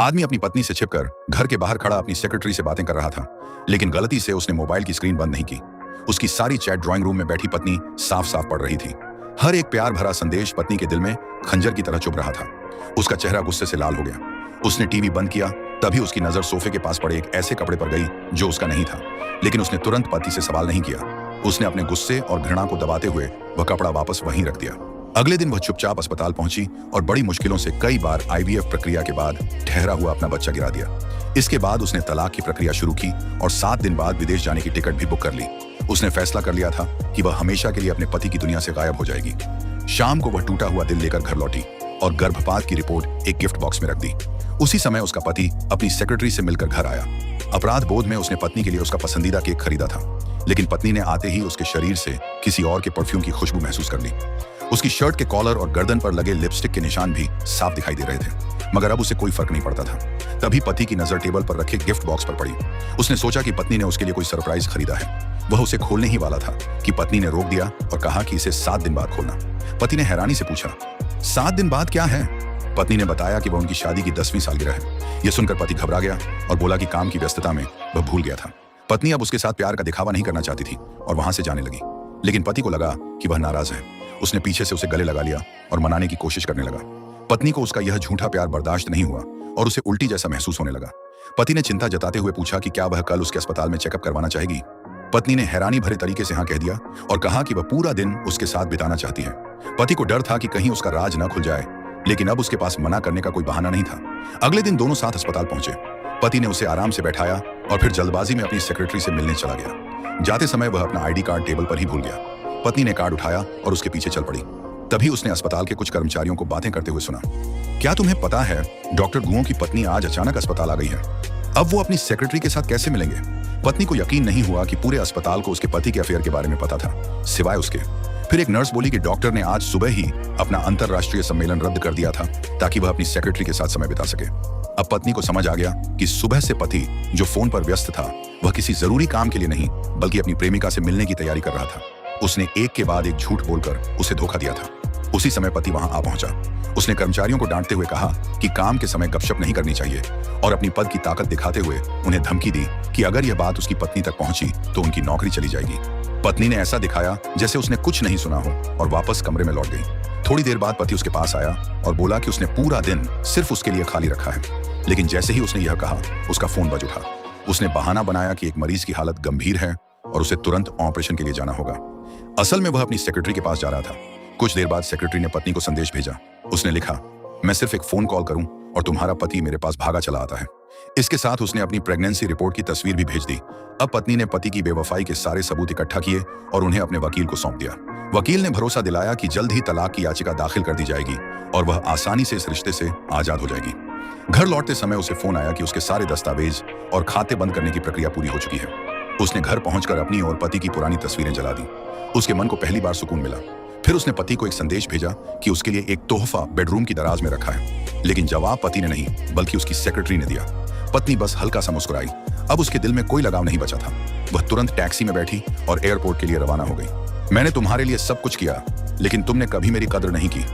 आदमी अपनी पत्नी से छिपकर घर के बाहर खड़ा अपनी सेक्रेटरी से बातें कर रहा था, लेकिन गलती से उसने मोबाइल की स्क्रीन बंद नहीं की। उसकी सारी चैट ड्राइंग रूम में बैठी पत्नी साफ साफ पढ़ रही थी। हर एक प्यार भरा संदेश पत्नी के दिल में खंजर की तरह चुभ रहा था। उसका चेहरा गुस्से से लाल हो गया। उसने टीवी बंद किया, तभी उसकी नजर सोफे के पास पड़े एक ऐसे कपड़े पर गई जो उसका नहीं था, लेकिन उसने तुरंत पति से सवाल नहीं किया। उसने अपने गुस्से और घृणा को दबाते हुए वह कपड़ा वापस वहीं रख दिया। अगले दिन वह चुपचाप अस्पताल पहुंची और बड़ी मुश्किलों से कई बार आईवीएफ प्रक्रिया के बाद ठहरा हुआ अपना बच्चा गिरा दिया। इसके बाद उसने तलाक की प्रक्रिया शुरू की और 7 दिन बाद विदेश जाने की टिकट भी बुक कर ली। उसने फैसला कर लिया था कि वह हमेशा के लिए अपने पति की दुनिया से गायब हो जाएगी। शाम को वह टूटा हुआ दिल लेकर घर लौटी और गर्भपात की रिपोर्ट एक गिफ्ट बॉक्स में रख दी। उसी समय उसका पति अपनी सेक्रेटरी से मिलकर घर आया। अपराध बोध में उसने पत्नी के लिए उसका पसंदीदा केक खरीदा था, लेकिन पत्नी ने आते ही उसके शरीर से किसी और के परफ्यूम की खुशबू महसूस कर ली। उसकी शर्ट के कॉलर और गर्दन पर लगे लिपस्टिक के निशान भी साफ दिखाई दे रहे थे, मगर अब उसे कोई फर्क नहीं पड़ता था। तभी पति की नजर टेबल पर रखे गिफ्ट बॉक्स पर पड़ी। उसने सोचा कि पत्नी ने उसके लिए कोई सरप्राइज खरीदा है। वह उसे खोलने ही वाला था कि पत्नी ने रोक दिया और कहा कि इसे 7 दिन बाद खोलना। पति ने हैरानी से पूछा, 7 दिन बाद क्या है? पत्नी ने बताया कि वह उनकी शादी की 10वीं सालगिरह है। यह सुनकर पति घबरा गया और बोला कि काम की व्यस्तता में वह भूल गया था। पत्नी अब उसके साथ प्यार का दिखावा नहीं करना चाहती थी और वहां से जाने लगी, लेकिन पति को लगा कि वह नाराज है। उसने पीछे से उसे गले लगा लिया और मनाने की कोशिश करने लगा। पत्नी को उसका यह झूठा प्यार बर्दाश्त नहीं हुआ और उसे उल्टी जैसा महसूस होने लगा। पति ने चिंता जताते हुए पूछा कि क्या वह कल उसके अस्पताल में चेकअप करवाना चाहेगी। पत्नी ने हैरानी भरे तरीके से हाँ कह दिया और कहा कि वह पूरा दिन उसके साथ बिताना चाहती है। पति को डर था कि कहीं उसका राज न खुल जाए, लेकिन अब उसके पास मना करने का कोई बहाना नहीं था। अगले दिन दोनों साथ अस्पताल पहुंचे। पति ने उसे आराम से बैठाया और फिर जल्दबाजी में अपनी सेक्रेटरी से मिलने चला गया। जाते समय वह अपना आईडी कार्ड टेबल पर ही भूल गया। पत्नी ने कार्ड उठाया और उसके पीछे चल पड़ी। तभी उसने अस्पताल के कुछ कर्मचारियों को बातें करते हुए सुना, क्या तुम्हें पता है डॉक्टर गुओं की पत्नी आज अचानक अस्पताल आ गई है। अब वो अपनी सेक्रेटरी के साथ कैसे मिलेंगे? पत्नी को यकीन नहीं हुआ कि पूरे अस्पताल को उसके पति के अफेयर के बारे में पता था, सिवाय उसके। फिर एक नर्स बोली कि डॉक्टर ने आज सुबह ही अपना अंतरराष्ट्रीय सम्मेलन रद्द कर दिया था ताकि वह अपनी सेक्रेटरी के साथ समय बिता सके। अब पत्नी को समझ आ गया कि सुबह से पति जो फोन पर व्यस्त था वह किसी जरूरी काम के लिए नहीं बल्कि अपनी प्रेमिका से मिलने की तैयारी कर रहा था। उसने एक के बाद एक झूठ बोलकर उसे धोखा दिया था। उसी समय पति वहां आ पहुंचा। उसने कर्मचारियों को डांटते हुए कहा कि काम के समय गपशप नहीं करनी चाहिए और अपनी पद की ताकत दिखाते हुए उन्हें धमकी दी कि अगर यह बात उसकी पत्नी तक पहुंची तो उनकी नौकरी चली जाएगी। पत्नी ने ऐसा दिखाया जैसे उसने कुछ नहीं सुना हो और वापस कमरे में लौट गई। थोड़ी देर बाद पति उसके पास आया और बोला कि उसने पूरा दिन सिर्फ उसके लिए खाली रखा है, लेकिन जैसे ही उसने यह कहा उसका फोन बज उठा। उसने बहाना बनाया कि एक मरीज की हालत गंभीर है और उसे तुरंत ऑपरेशन के लिए जाना होगा। असल में वह अपनी सेक्रेटरी के पास जा रहा था। कुछ देर बाद सेक्रेटरी ने पत्नी को संदेश भेजा। उसने लिखा, मैं सिर्फ एक फोन कॉल करूं और तुम्हारा पति मेरे पास भागा चला आता है। इसके साथ उसने अपनी प्रेगनेंसी रिपोर्ट की तस्वीर भी भेज दी। अब पत्नी ने पति की बेवफाई के सारे सबूत इकट्ठा किए और उन्हें अपने वकील को सौंप दिया। वकील ने भरोसा दिलाया कि जल्द ही तलाक की याचिका दाखिल कर दी जाएगी और वह आसानी से इस रिश्ते से आजाद हो जाएगी। घर लौटते समय उसे फोन आया कि उसके सारे दस्तावेज और खाते बंद करने की प्रक्रिया पूरी हो चुकी है। उसने घर पहुंचकर अपनी और पति की पुरानी तस्वीरें जला दी। उसके मन को पहली बार सुकून मिला। फिर उसने पति को एक संदेश भेजा कि उसके लिए एक तोहफा बेडरूम की दराज में रखा है, लेकिन जवाब पति ने नहीं बल्कि उसकी सेक्रेटरी ने दिया। पत्नी बस हल्का सा मुस्कुराई। अब उसके दिल में कोई लगाव नहीं बचा था। वह तुरंत टैक्सी में बैठी और एयरपोर्ट के लिए रवाना हो गई। मैंने तुम्हारे लिए सब कुछ किया, लेकिन तुमने कभी मेरी कदर नहीं की।